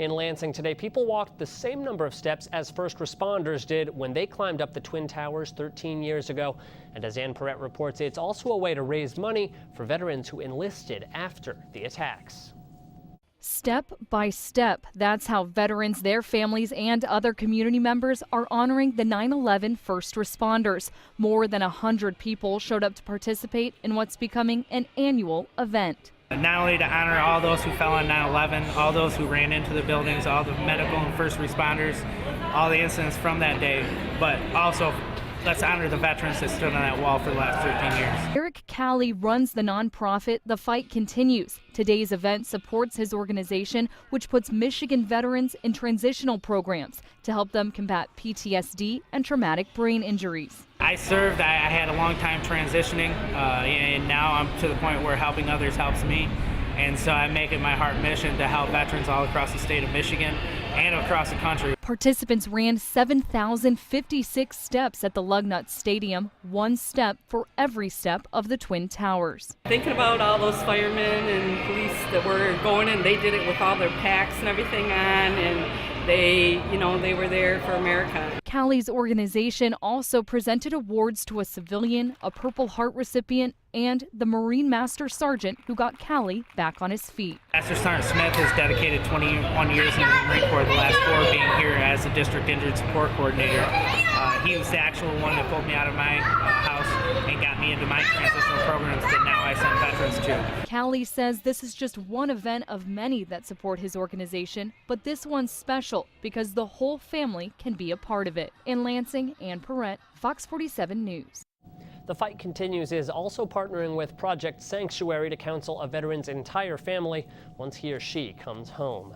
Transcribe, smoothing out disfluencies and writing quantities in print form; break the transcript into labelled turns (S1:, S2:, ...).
S1: In Lansing today, people walked the same number of steps as first responders did when they climbed up the Twin Towers 13 years ago. And as Ann Perrette reports, it's also a way to raise money for veterans who enlisted after the attacks.
S2: Step by step, that's how veterans, their families, and other community members are honoring the 9/11 first responders. More than 100 people showed up to participate in what's becoming an annual event.
S3: Not only to honor all those who fell on 9/11, all those who ran into the buildings, all the medical and first responders, all the incidents from that day, but also let's honor the veterans that stood on that wall for the last 13 years.
S2: Eric Calley runs the nonprofit The Fight Continues. Today's event supports his organization, which puts Michigan veterans in transitional programs to help them combat PTSD and traumatic brain injuries.
S3: I served, I had a long time transitioning, and now I'm to the point where helping others helps me. And so I make it my heart mission to help veterans all across the state of Michigan and across the country.
S2: Participants ran 7,056 steps at the Lugnut Stadium, one step for every step of the Twin Towers.
S4: Thinking about all those firemen and police that were going in, they did it with all their packs and everything on, and they were there for America.
S2: Calley's organization also presented awards to a civilian, a Purple Heart recipient, and the Marine Master Sergeant who got Calley back on his feet.
S3: Master Sergeant Smith has dedicated 21 years into the Marine Corps, the last 4 being here as the District Injured Support Coordinator. He was the actual one that pulled me out of my house and got me into my transitional programs that now I send veterans to.
S2: Calley says this is just one event of many that support his organization, but this one's special because the whole family can be a part of it. In Lansing, Ann Perrette, Fox 47 News.
S1: The Fight Continues is also partnering with Project Sanctuary to counsel a veteran's entire family once he or she comes home.